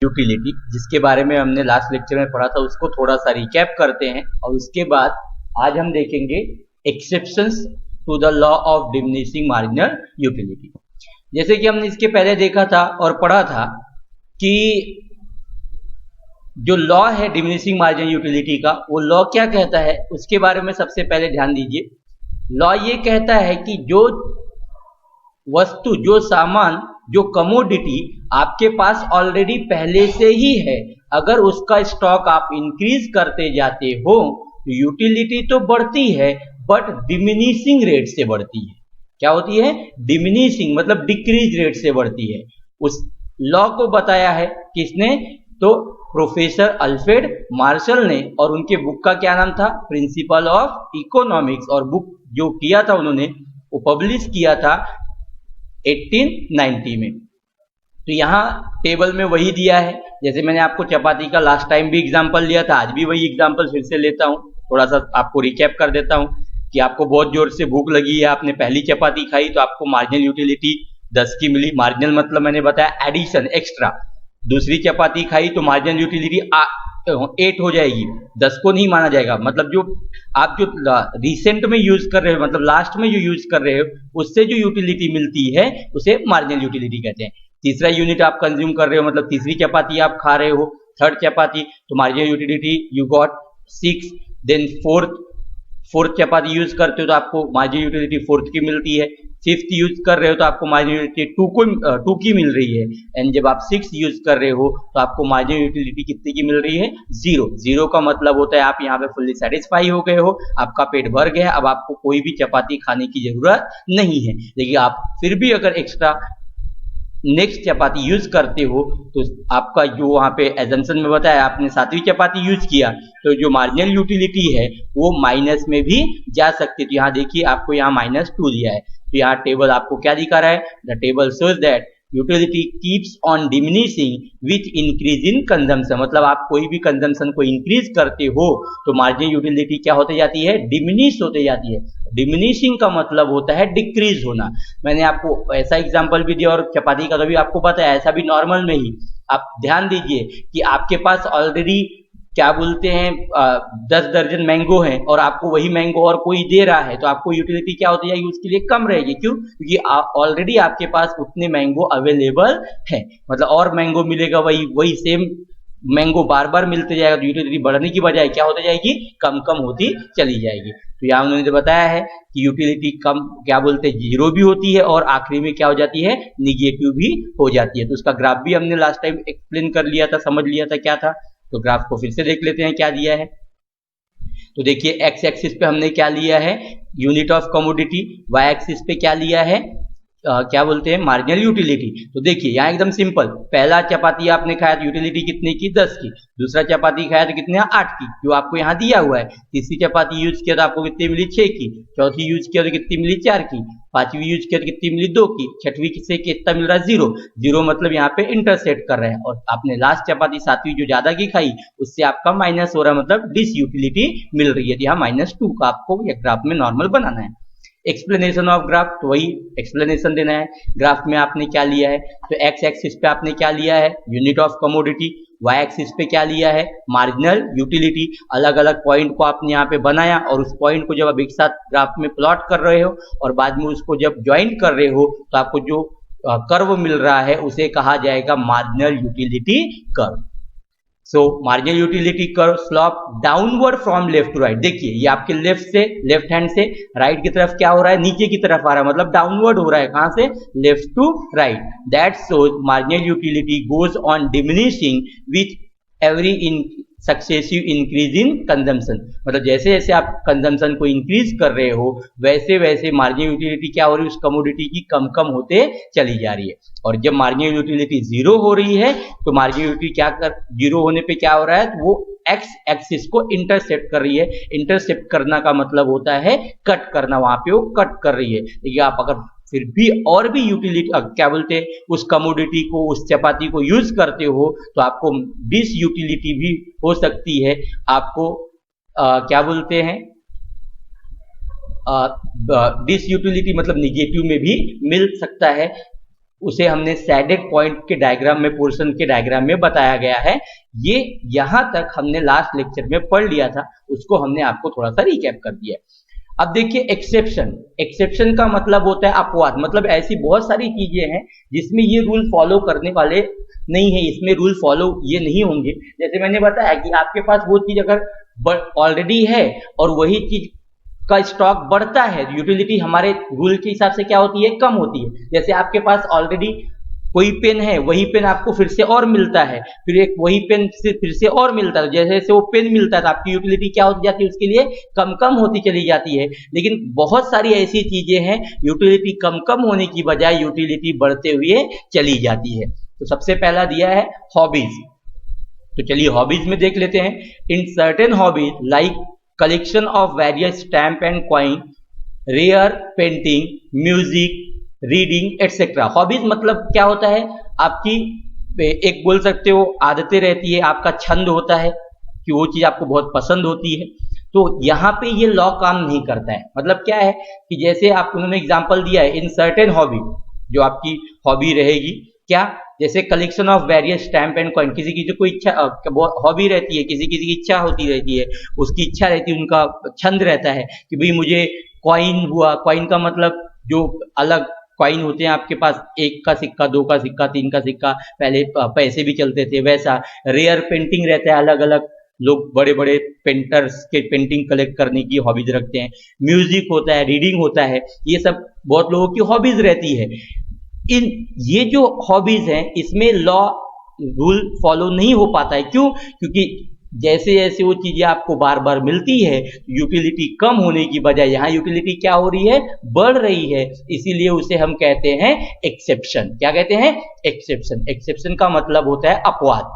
Utility, जिसके बारे में हमने लास्ट लेक्चर में पढ़ा था, उसको थोड़ा सा रिकैप करते हैं और उसके बाद आज हम देखेंगे exceptions to the law of diminishing marginal utility. जैसे कि हमने इसके पहले देखा था और पढ़ा था कि जो लॉ है डिमिनिशिंग मार्जिनल यूटिलिटी का, वो लॉ क्या कहता है उसके बारे में सबसे पहले ध्यान दीजिए। लॉ ये कहता है कि जो वस्तु, जो सामान, जो कमोडिटी आपके पास ऑलरेडी पहले से ही है, अगर उसका स्टॉक आप इंक्रीज करते जाते हो तो यूटिलिटी तो बढ़ती है बट डिमिनिशिंग रेट से बढ़ती है। क्या होती है? डिमिनिशिंग, मतलब डिक्रीज रेट से बढ़ती है। उस लॉ को बताया है किसने? तो प्रोफेसर अल्फ्रेड मार्शल ने, और उनके बुक का क्या नाम था? Principle of economics. और बुक जो किया था उन्होंने, वो पब्लिश किया था 1890 में। तो यहाँ टेबल में वही दिया है, जैसे मैंने आपको चपाती का लास्ट टाइम भी एग्जांपल लिया था, आज भी वही एग्जांपल फिर से लेता हूँ। थोड़ा सा आपको रिकैप कर देता हूँ कि आपको बहुत जोर से भूख लगी है, आपने पहली चपाती खाई तो आपको मार्जिनल यूटिलिटी 10 की मिली। मार्जिनल मतलब मैंने बताया एडिशन, एक्स्ट्रा। दूसरी चपाती खाई तो मार्जिनल यूटिलिटी 8 हो जाएगी, 10 को नहीं माना जाएगा। मतलब जो आप जो रिसेंट में यूज कर रहे हो, मतलब लास्ट में जो यूज कर रहे हो, उससे जो यूटिलिटी मिलती है उसे मार्जिनल यूटिलिटी कहते हैं। तीसरा यूनिट आप कंज्यूम कर रहे हो, मतलब तीसरी चपाती आप खा रहे हो, थर्ड चपाती, तो marginal utility you got 6। Then fourth chapati use करते हो तो आपको मार्जिनल यूटिलिटी 4 की मिलती है। फिफ्थ यूज कर रहे हो तो आपको मार्जिनल यूटिलिटी 2 की मिल रही है। एंड जब आप 6 यूज कर रहे हो तो आपको मार्जिनल यूटिलिटी कितने की मिल रही है? 0। 0 का मतलब होता है आप यहाँ पे फुल्ली सेटिस्फाई हो गए हो, आपका पेट भर गया, अब आपको कोई भी चपाती खाने की जरूरत नहीं है। लेकिन आप फिर भी अगर एक्स्ट्रा नेक्स्ट चपाती यूज करते हो तो आपका जो वहां पे एजम्पशन में बताया, आपने 7वीं चपाती यूज किया तो जो मार्जिनल यूटिलिटी है वो माइनस में भी जा सकती है। तो यहाँ देखिए आपको यहाँ -2 दिया है। तो यहाँ टेबल आपको क्या दिखा रहा है? The table shows that utility keeps on diminishing with increase in consumption. मतलब आप कोई भी कंजम्पशन को इंक्रीज करते हो तो मार्जिनल यूटिलिटी क्या होते जाती है? डिमिनिश होते जाती है। डिमिनिशिंग का मतलब होता है डिक्रीज होना। मैंने आपको ऐसा एग्जांपल भी दिया और चपाती का तो भी आपको पता है, ऐसा भी नॉर्मल में ही। आप ध्यान दीजिए कि आपके पास ऑलरेडी क्या बोलते हैं 10 दर्जन मैंगो हैं और आपको वही मैंगो और कोई दे रहा है, तो आपको यूटिलिटी क्या होती जाएगी? उसके लिए कम रहेगी। क्यों? क्योंकि ऑलरेडी आपके पास उतने मैंगो अवेलेबल है। मतलब और मैंगो मिलेगा, वही सेम मैंगो बार बार मिलते जाएगा, तो यूटिलिटी बढ़ने की बजाय क्या होती जाएगी? कम कम होती चली जाएगी। तो यहाँ उन्होंने बताया है कि यूटिलिटी कम, क्या बोलते हैं, 0 भी होती है और आखिरी में क्या हो जाती है? निगेटिव भी हो जाती है। तो उसका ग्राफ भी हमने लास्ट टाइम एक्सप्लेन कर लिया था, समझ लिया था क्या था। तो ग्राफ को फिर से देख लेते हैं क्या दिया है। तो देखिए एक्स एक्सिस पे हमने क्या लिया है? Unit of commodity. Y axis पे क्या लिया है? क्या बोलते हैं? Marginal utility. तो देखिए यहाँ एकदम सिंपल, पहला चपाती आपने खाया तो यूटिलिटी कितने की? 10 की। दूसरा चपाती खाया तो कितने? 8 की, जो आपको यहाँ दिया हुआ है। तीसरी चपाती यूज किया तो आपको कितनी मिली? 6 की। चौथी यूज किया तो कितनी मिली? 4 की। पांचवी यूज किया तो कितनी मिली? 2 की। छठवीं से कितना मिल रहा है? 0। 0 मतलब यहाँ पे इंटरसेट कर रहे हैं। और आपने लास्ट चपाती 7वीं जो ज्यादा की खाई उससे आपका माइनस हो रहा है, मतलब डिस यूटिलिटी मिल रही है। यहाँ -2 का आपको ये ग्राफ में नॉर्मल बनाना है। एक्सप्लेनेशन ऑफ ग्राफ, तो वही एक्सप्लेनेशन देना है। ग्राफ में आपने क्या लिया है? तो एक्स एक्सिस पे आपने क्या लिया है? Unit of commodity. Y axis पे क्या लिया है? Marginal utility. अलग अलग पॉइंट को आपने यहाँ पे बनाया और उस पॉइंट को जब आप एक साथ ग्राफ में प्लॉट कर रहे हो और बाद में उसको जब ज्वाइन कर रहे हो तो आपको जो कर्व मिल रहा है उसे कहा जाएगा marginal utility curve. So marginal utility curve slope downward from left to right. देखिए ये आपके लेफ्ट हैंड से राइट की तरफ क्या हो रहा है? नीचे की तरफ आ रहा है, मतलब डाउनवर्ड हो रहा है। कहां से? Left to right. That shows marginal utility goes on diminishing with every successive increase in consumption. मतलब जैसे जैसे आप कंजम्पशन को इंक्रीज कर रहे हो वैसे वैसे मार्जिनल यूटिलिटी क्या हो रही है? उस कमोडिटी की कम कम होते चली जा रही है। और जब मार्जिनल यूटिलिटी 0 हो रही है तो मार्जिनल यूटिलिटी क्या कर 0 होने पे क्या हो रहा है? वो एक्स एक्सिस को इंटरसेप्ट कर रही है। इंटरसेप्ट करना का मतलब होता है कट करना, वहां पे वो कट कर रही है। देखिए आप अगर फिर भी और भी यूटिलिटी क्या बोलते हैं उस कमोडिटी को, उस चपाती को यूज करते हो तो आपको डिस यूटिलिटी भी हो सकती है। आपको क्या बोलते हैं डिस यूटिलिटी मतलब निगेटिव में भी मिल सकता है। उसे हमने सैडेड पॉइंट के डायग्राम में, पोर्शन के डायग्राम में बताया गया है। ये यहां तक हमने लास्ट लेक्चर में पढ़ लिया था, उसको हमने आपको थोड़ा सा रिकैप कर दिया। अब देखिए एक्सेप्शन, एक्सेप्शन का मतलब होता है अपवाद, मतलब ऐसी बहुत सारी चीजें हैं जिसमें ये रूल फॉलो करने वाले नहीं है, इसमें रूल फॉलो ये नहीं होंगे। जैसे मैंने बताया कि आपके पास वो चीज अगर ऑलरेडी है और वही चीज का स्टॉक बढ़ता है, यूटिलिटी हमारे रूल के हिसाब से क्या होती है, कम होती है। जैसे आपके पास ऑलरेडी कोई पेन है, वही पेन आपको फिर से और मिलता है, फिर एक वही पेन से फिर से और मिलता है, जैसे जैसे वो पेन मिलता है तो आपकी यूटिलिटी क्या होती जाती है, उसके लिए कम कम होती चली जाती है। लेकिन बहुत सारी ऐसी चीजें हैं यूटिलिटी कम कम होने की बजाय यूटिलिटी बढ़ते हुए चली जाती है। तो सबसे पहला दिया है हॉबीज, तो चलिए हॉबीज में देख लेते हैं। In certain hobbies like collection of various stamp and coin, rare painting, music, reading etcetera. Hobbies मतलब क्या होता है, आपकी एक बोल सकते हो आदतें रहती है, आपका छंद होता है कि वो चीज आपको बहुत पसंद होती है। तो यहाँ पे ये लॉ काम नहीं करता है। मतलब क्या है कि जैसे आप उन्होंने एग्जांपल दिया है, इन सर्टेन हॉबी, जो आपकी हॉबी रहेगी क्या, जैसे collection of various stamp and coin, किसी की कोई इच्छा हॉबी रहती है, किसी किसी की इच्छा होती रहती है, उसकी इच्छा रहती है, उनका छंद रहता है कि भाई मुझे कॉइन हुआ, कॉइन का मतलब जो अलग कॉइन होते हैं आपके पास, 1 का सिक्का, 2 का सिक्का, 3 का सिक्का, पहले पैसे भी चलते थे वैसा। रेयर पेंटिंग रहता है, अलग अलग लोग बड़े बड़े पेंटर्स के पेंटिंग कलेक्ट करने की हॉबीज रखते हैं। म्यूजिक होता है, रीडिंग होता है, ये सब बहुत लोगों की हॉबीज रहती है। इन ये जो हॉबीज हैं इसमें लॉ रूल फॉलो नहीं हो पाता है। क्यों? क्योंकि जैसे जैसे वो चीजें आपको बार बार मिलती है, यूटिलिटी कम होने की बजाय यहाँ यूटिलिटी क्या हो रही है, बढ़ रही है। इसीलिए उसे हम कहते हैं एक्सेप्शन। क्या कहते हैं? एक्सेप्शन। एक्सेप्शन का मतलब होता है अपवाद।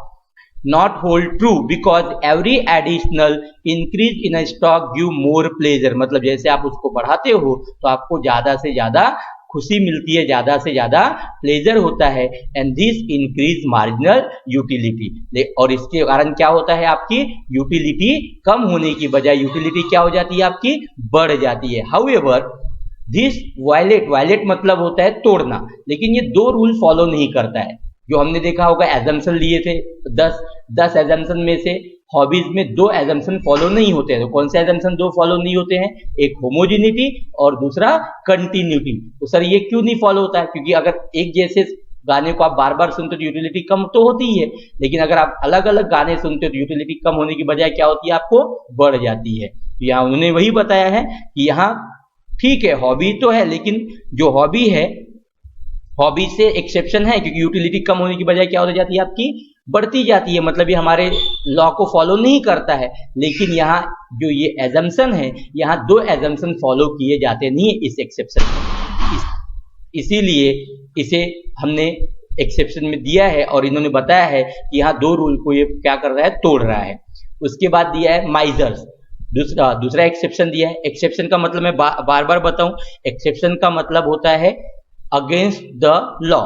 Not hold true because every additional increase in stock give more pleasure. मतलब जैसे आप उसको बढ़ाते हो तो आपको ज्यादा से ज्यादा खुशी मिलती है, ज्यादा से ज्यादा प्लेजर होता है। And this increase marginal utility. और इसके कारण क्या होता है, आपकी यूटिलिटी कम होने की बजाय यूटिलिटी क्या हो जाती है, आपकी बढ़ जाती है। हाउएवर दिस वायलेट, वायलेट मतलब होता है तोड़ना, लेकिन ये 2 रूल फॉलो नहीं करता है। जो हमने देखा होगा एजम्पशन लिए थे 10 एजम्पशन में से हॉबीज में 2 एजम्पशन फॉलो नहीं होते हैं। तो कौन से एजम्पशन 2 फॉलो नहीं होते हैं? एक होमोजेनिटी और दूसरा कंटिन्यूटी। तो सर ये क्यों नहीं फॉलो होता है? क्योंकि अगर एक जैसे गाने को आप बार बार सुनते हो तो यूटिलिटी कम तो होती ही है, लेकिन अगर आप अलग अलग गाने सुनते हो तो यूटिलिटी कम होने की बजाय क्या होती है, आपको बढ़ जाती है। तो यहाँ उन्होंने वही बताया है कि यहाँ ठीक है हॉबी तो है, लेकिन जो हॉबी है, हॉबी से एक्सेप्शन है, क्योंकि यूटिलिटी कम होने की बजाय क्या हो जाती है, आपकी बढ़ती जाती है। मतलब ये हमारे लॉ को फॉलो नहीं करता है। लेकिन यहाँ जो ये एजम्पशन है, यहाँ 2 एजम्पशन फॉलो किए जाते नहीं इस एक्सेप्शन, इसीलिए इसे हमने एक्सेप्शन में दिया है और इन्होंने बताया है कि यहाँ 2 रूल को ये क्या कर रहा है, तोड़ रहा है। उसके बाद दिया है माइजर्स, दूसरा एक्सेप्शन दिया है। एक्सेप्शन का मतलब मैं बार बार बताऊं, एक्सेप्शन का मतलब होता है अगेंस्ट द लॉ,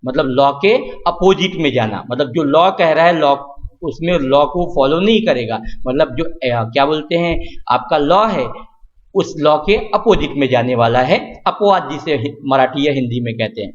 मतलब लॉ के अपोजिट में जाना। मतलब जो लॉ कह रहा है, लॉ उसमें लॉ को फॉलो नहीं करेगा। मतलब जो क्या बोलते हैं, आपका लॉ है उस लॉ के अपोजिट में जाने वाला है, अपवाद जिसे मराठी या हिंदी में कहते हैं।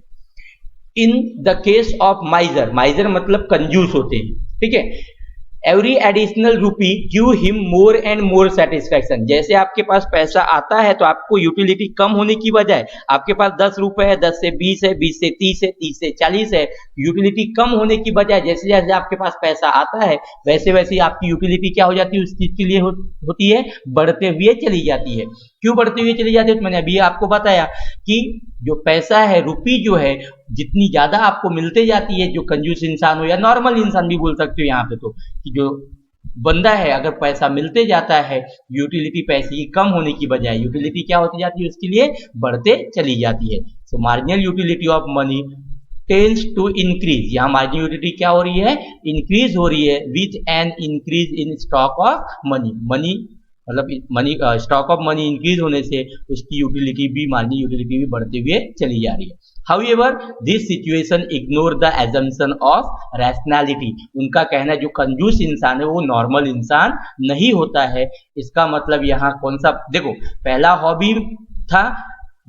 इन द केस ऑफ माइजर, माइजर मतलब कंजूस होते हैं, ठीक है। एवरी एडिशनल रूपी give him more and more satisfaction. जैसे आपके पास पैसा आता है तो आपको यूटिलिटी कम होने की बजाय, आपके पास 10 रुपए है, 10 से 20 है, 20 से 30 है, 30 से 40 है, यूटिलिटी कम होने की बजाय जैसे जैसे आपके पास पैसा आता है वैसे वैसे आपकी यूटिलिटी क्या हो जाती है, उस चीज के लिए होती है, बढ़ते हुए चली जाती है। क्यों बढ़ते हुए चली जाती है? तो मैंने अभी आपको बताया कि जो पैसा है, रुपी जो है, जितनी ज्यादा आपको मिलते जाती है, जो कंजूस इंसान हो या नॉर्मल इंसान भी बोल सकते हो यहाँ पे, तो कि जो बंदा है अगर पैसा मिलते जाता है, यूटिलिटी पैसे की कम होने की बजाय यूटिलिटी क्या होती जाती है, उसके लिए बढ़ते चली जाती है। So marginal utility of money tends to increase. यहाँ मार्जिनल यूटिलिटी क्या हो रही है, इंक्रीज हो रही है with an increase in stock of money. Money मतलब money, stock of money increase होने से उसकी यूटिलिटी भी, मार्जिनल यूटिलिटी भी बढ़ते हुए चली जा रही है। However, this situation ignore the assumption of rationality। उनका कहना है जो कंजूस इंसान है वो नॉर्मल इंसान नहीं होता है। इसका मतलब यहाँ कौन सा, देखो पहला हॉबी था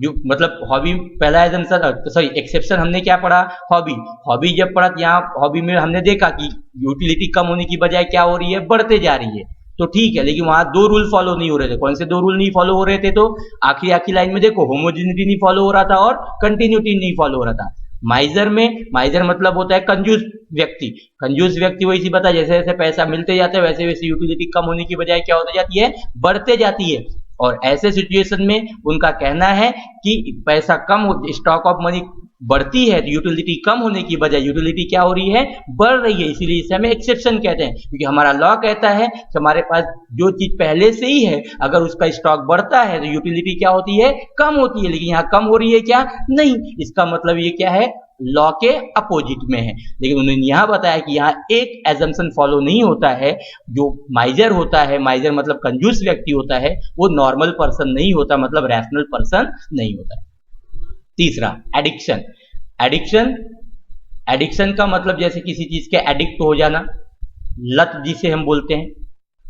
जो मतलब हॉबी, पहला एजम्पशन सॉरी एक्सेप्शन हमने क्या पढ़ा, हॉबी। हॉबी जब पढ़ा तो यहाँ हॉबी में हमने देखा कि यूटिलिटी कम होने की बजाय क्या हो रही है, बढ़ते जा रही है। तो ठीक है, लेकिन वहां दो रूल फॉलो नहीं हो रहे थे। कौन से दो रूल नहीं फॉलो हो रहे थे? तो आखिरी लाइन में देखो, होमोजेनिटी नहीं फॉलो हो रहा था और कंटिन्यूटी नहीं फॉलो हो रहा था। माइजर में, माइजर मतलब होता है कंजूस व्यक्ति। कंजूस व्यक्ति वही सी बता, जैसे जैसे पैसा मिलते जाता है वैसे वैसे यूटिलिटी कम होने की बजाय क्या होती जाती है, बढ़ते जाती है। और ऐसे सिचुएशन में उनका कहना है कि पैसा कम, स्टॉक ऑफ मनी बढ़ती है तो यूटिलिटी कम होने की बजाय यूटिलिटी क्या हो रही है, बढ़ रही है। इसीलिए इसे हमें एक्सेप्शन कहते हैं, क्योंकि हमारा लॉ कहता है कि हमारे पास जो चीज पहले से ही है, अगर उसका स्टॉक बढ़ता है तो यूटिलिटी क्या होती है, कम होती है। लेकिन यहाँ कम हो रही है क्या? नहीं। इसका मतलब ये क्या है, लॉ के अपोजिट में है। लेकिन उन्होंने यहाँ बताया कि यहाँ एक एजम्पशन फॉलो नहीं होता है। जो माइजर होता है, माइजर मतलब कंजूस व्यक्ति होता है, वो नॉर्मल पर्सन नहीं होता, मतलब रैशनल पर्सन नहीं होता है। तीसरा, एडिक्शन। एडिक्शन, एडिक्शन का मतलब जैसे किसी चीज के एडिक्ट हो जाना, लत जिसे हम बोलते हैं,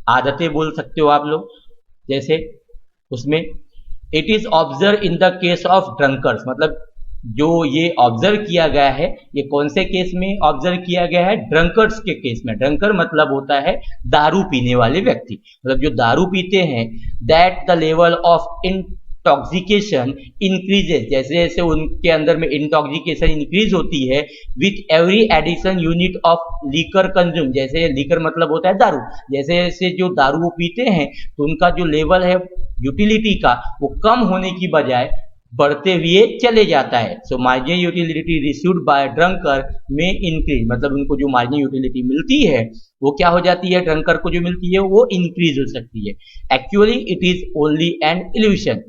आदतें बोल सकते हो आप लोग। जैसे उसमें it is observe in the case of drunkards, मतलब जो ये ऑब्जर्व किया गया है, ये कौन से केस में ऑब्जर्व किया गया है? ड्रंकर्स के केस में। ड्रंकर मतलब होता है दारू पीने वाले व्यक्ति, मतलब जो दारू पीते हैं। That the level of intoxication increases, जैसे जैसे उनके अंदर में इंटॉक्सिकेशन इंक्रीज होती है with every addition unit of liquor consume. जैसे लीकर मतलब होता है दारू, जैसे जैसे जो दारू वो पीते हैं तो उनका जो लेवल है यूटिलिटी का, वो कम होने की बजाय बढ़ते हुए चले जाता है। So marginal utility received by drunker में इंक्रीज, मतलब उनको जो मार्जिनल यूटिलिटी मिलती है वो क्या हो जाती है, ड्रंकर को जो मिलती है वो इंक्रीज हो सकती है। Actually it is only an illusion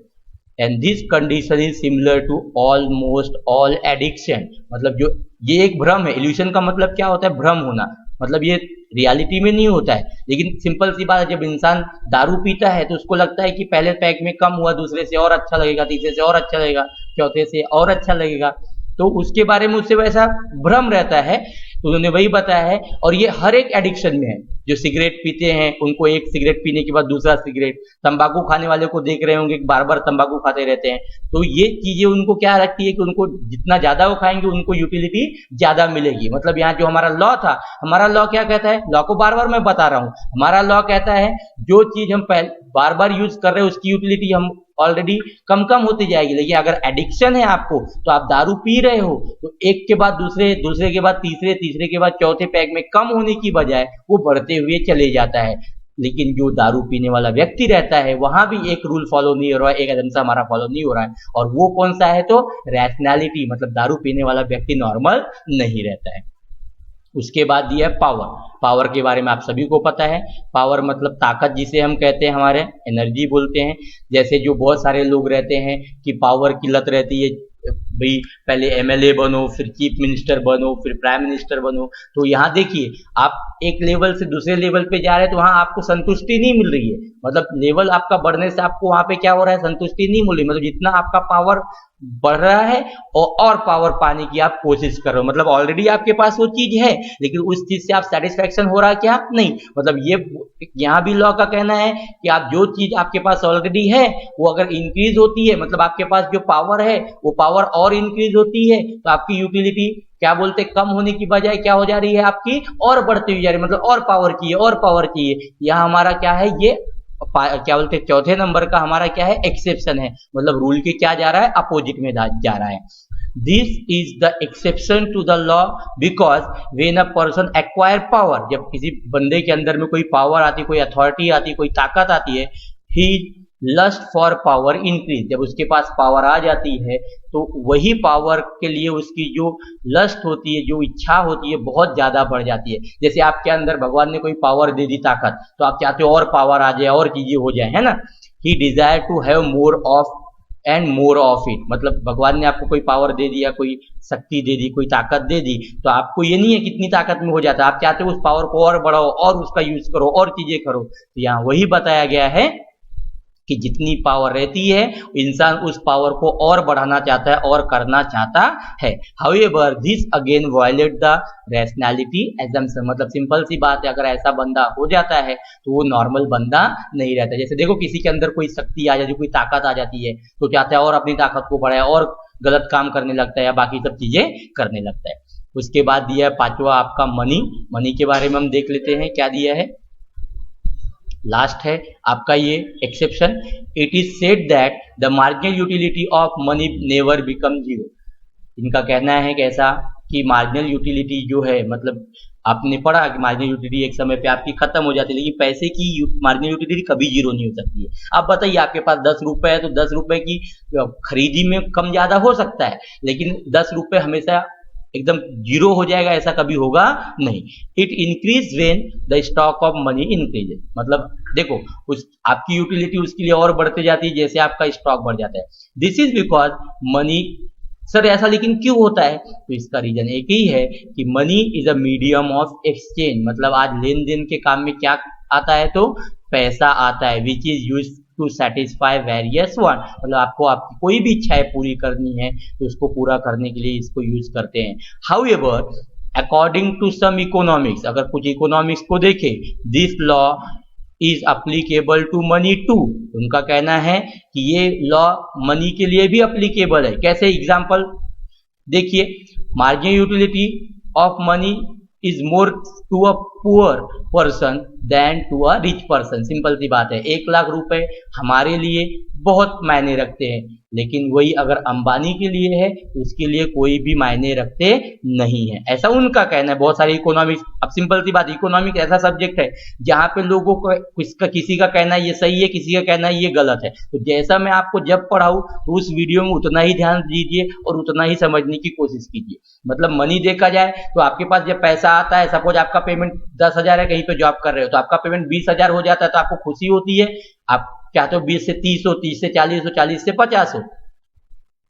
and this condition is similar to almost all addiction, मतलब जो ये एक भ्रम है। इल्यूशन का मतलब क्या होता है? भ्रम होना, मतलब ये रियलिटी में नहीं होता है। लेकिन सिंपल सी बात है, जब इंसान दारू पीता है तो उसको लगता है कि पहले पैक में कम हुआ, दूसरे से और अच्छा लगेगा, तीसरे से और अच्छा लगेगा, चौथे से और अच्छा लगेगा, तो उसके बारे में उससे वैसा भ्रम रहता है। तो उन्होंने वही बताया है, और ये हर एक एडिक्शन में है। जो सिगरेट पीते हैं उनको एक सिगरेट पीने के बाद दूसरा सिगरेट, तंबाकू खाने वाले को देख रहे होंगे बार बार तंबाकू खाते रहते हैं। तो ये चीजें उनको क्या रखती है कि उनको जितना ज्यादा वो खाएंगे उनको यूटिलिटी ज्यादा मिलेगी। मतलब यहाँ जो हमारा लॉ था, हमारा लॉ क्या कहता है, लॉ को बार बार मैं बता रहा हूँ, हमारा लॉ कहता है जो चीज हम बार बार यूज कर रहे हैं उसकी यूटिलिटी हम ऑलरेडी कम कम होती जाएगी। लेकिन अगर एडिक्शन है आपको, तो आप दारू पी रहे हो तो एक के बाद दूसरे, दूसरे के बाद तीसरे, तीसरे के बाद चौथे पैक में कम होने की बजाय वो बढ़ते हुए चले जाता है। लेकिन जो दारू पीने वाला व्यक्ति रहता है वहां भी एक रूल फॉलो नहीं हो रहा है, एक एजम्पशन हमारा फॉलो नहीं हो रहा है। और वो कौन सा है? तो रैशनैलिटी, मतलब दारू पीने वाला व्यक्ति नॉर्मल नहीं रहता है। उसके बाद दिया है पावर। पावर के बारे में आप सभी को पता है, पावर मतलब ताकत जिसे हम कहते हैं, हमारे एनर्जी बोलते हैं। जैसे जो बहुत सारे लोग रहते हैं कि पावर की लत रहती है, भाई पहले एमएलए बनो, फिर चीफ मिनिस्टर बनो, फिर प्राइम मिनिस्टर बनो। तो यहाँ देखिए, आप एक लेवल से दूसरे लेवल पे जा रहे हैं तो वहां आपको संतुष्टि नहीं मिल रही है, मतलब लेवल आपका बढ़ने से आपको वहां पे क्या हो रहा है, संतुष्टि नहीं मिल रही। मतलब जितना आपका पावर बढ़ रहा है और पावर पाने की आप कोशिश कर रहे हो, मतलब ऑलरेडी आपके पास वो चीज है लेकिन उस चीज से आप सेटिस्फैक्शन हो रहा क्या? नहीं। मतलब ये यहाँ भी लॉ का कहना है कि आप जो चीज आपके पास ऑलरेडी है वो अगर इंक्रीज होती है, मतलब आपके पास जो पावर है वो पावर और इंक्रीज होती है, तो आपकी यूटिलिटी क्या बोलते, कम होने की बजाय क्या हो जा रही है आपकी, और बढ़ती हुई जा रही है। मतलब और पावर चाहिए, और पावर चाहिए। यहाँ हमारा क्या है, ये क्या बोलते हैं, चौथे नंबर का हमारा क्या है, एक्सेप्शन है। मतलब रूल के क्या जा रहा है, अपोजिट में जा रहा है। This is the exception to the law because when a person acquire power, जब किसी बंदे के अंदर में कोई पावर आती, कोई अथॉरिटी आती, कोई ताकत आती है, ही लस्ट फॉर पावर इंक्रीज, जब उसके पास पावर आ जाती है तो वही पावर के लिए उसकी जो लस्ट होती है, जो इच्छा होती है, बहुत ज्यादा बढ़ जाती है। जैसे आपके अंदर भगवान ने कोई पावर दे दी, ताकत, तो आप चाहते हो और पावर आ जाए, और चीजें हो जाए, है ना। He desire to have more of and more of it, मतलब भगवान ने आपको कोई पावर दे दिया, कोई शक्ति दे दी, कोई ताकत दे दी, तो आपको ये नहीं है कितनी ताकत में हो जाता, आप चाहते हो उस पावर को और बढ़ाओ और उसका यूज करो और चीजें करो। तो यहाँ वही बताया गया है कि जितनी पावर रहती है इंसान उस पावर को और बढ़ाना चाहता है और करना चाहता है। However this again violate the rationality assumption, मतलब सिंपल सी बात है, अगर ऐसा बंदा हो जाता है तो वो नॉर्मल बंदा नहीं रहता। जैसे देखो किसी के अंदर कोई शक्ति आ जाती है, कोई ताकत आ जाती है तो चाहता है और अपनी ताकत को बढ़ाए और गलत काम करने लगता है या बाकी सब चीजें करने लगता है। उसके बाद दिया है पांचवा आपका मनी। मनी के बारे में हम देख लेते हैं क्या दिया है। लास्ट है आपका ये exception, it is said that the marginal utility of money never become zero. इनका कहना है कैसा कि मार्जिनल यूटिलिटी जो है, मतलब आपने पढ़ा कि मार्जिनल यूटिलिटी एक समय पे आपकी खत्म हो जाती है, लेकिन पैसे की मार्जिनल यूटिलिटी कभी जीरो नहीं हो सकती है। आप बताइए आपके पास 10 रुपए है तो 10 रुपए की खरीदी में कम ज्यादा हो सकता है, लेकिन 10 रुपए हमेशा एकदम जीरो हो जाएगा ऐसा कभी होगा नहीं। It increase when the stock of money increases, मतलब देखो उस आपकी यूटिलिटी उसके लिए और बढ़ते जाती है जैसे आपका स्टॉक बढ़ जाता है। This is because money, sir ऐसा लेकिन क्यों होता है? तो इसका रीजन एक ही है कि money is a medium of exchange, मतलब आज लेन देन के काम में क्या आता है तो पैसा आता है, which is use to satisfy various one, मतलब आपको आपकी कोई भी इच्छाएं पूरी करनी है तो उसको पूरा करने के लिए इसको यूज करते हैं। However according to some economics, अगर कुछ इकोनॉमिक्स को देखें, this law is applicable to money too, उनका कहना है कि ये लॉ मनी के लिए भी अप्लीकेबल है। कैसे? एग्जांपल देखिए, marginal utility of money is more to a poor person than to a rich person. Simple सी बात है, 1 लाख रुपए हमारे लिए बहुत मायने रखते हैं, लेकिन वही अगर अंबानी के लिए है तो उसके लिए कोई भी मायने रखते नहीं है, ऐसा उनका कहना है। बहुत सारे इकोनॉमिक्स, अब सिंपल सी बात, इकोनॉमिक्स ऐसा सब्जेक्ट है जहां पे लोगों को किसी का कहना ये सही है, किसी का कहना ये गलत है। तो जैसा मैं आपको जब पढ़ाऊं तो उस वीडियो में उतना ही ध्यान दीजिए और उतना ही समझने की कोशिश कीजिए। मतलब मनी देखा जाए तो आपके पास जब पैसा आता है, सपोज आपका पेमेंट 10,000 है, कहीं पे जॉब कर रहे हो तो आपका पेमेंट 20,000 हो जाता है तो आपको खुशी होती है, आप चाहते हो 20 से 30 हो, 30 से 40 हो, 40 से 50 हो,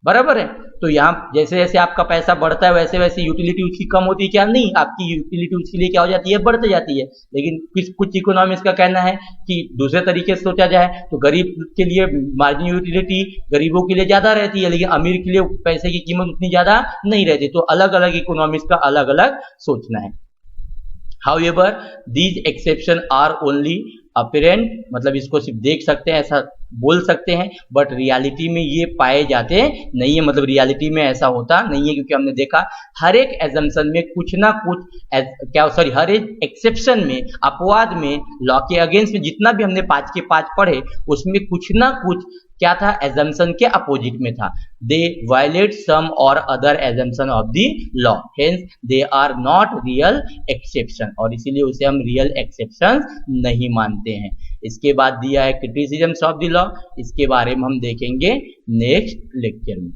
बराबर है। तो यहाँ जैसे जैसे आपका पैसा बढ़ता है वैसे वैसे यूटिलिटी उसकी कम होती है क्या? नहीं, आपकी यूटिलिटी उसके लिए क्या हो जाती है? बढ़ते जाती है। लेकिन कुछ इकोनॉमिक्स का कहना है कि दूसरे तरीके से सोचा जाए तो गरीब के लिए मार्जिनल यूटिलिटी गरीबों के लिए ज्यादा रहती है, लेकिन अमीर के लिए पैसे की कीमत उतनी ज्यादा नहीं रहती। तो अलग अलग इकोनॉमिक्स का अलग अलग सोचना है। However, these exceptions are only apparent, मतलब इसको सिर्फ देख सकते हैं, ऐसा बोल सकते हैं, बट रियलिटी में ये पाए जाते नहीं है, मतलब रियलिटी में ऐसा होता नहीं है, क्योंकि हमने देखा हर एक एजम्पशन में कुछ ना कुछ हर एक एक्सेप्शन में, अपवाद में, लॉ के अगेंस्ट में जितना भी हमने 5 के 5 पढ़े उसमें कुछ ना कुछ क्या था? एजम्पशन के अपोजिट में था। दे violate some or other assumption of the law, hence they are not real exception, और इसीलिए उसे हम रियल एक्सेप्शन नहीं मानते हैं। इसके बाद दिया है क्रिटिसिज्म्स ऑफ द लॉ, इसके बारे में हम देखेंगे नेक्स्ट लेक्चर में।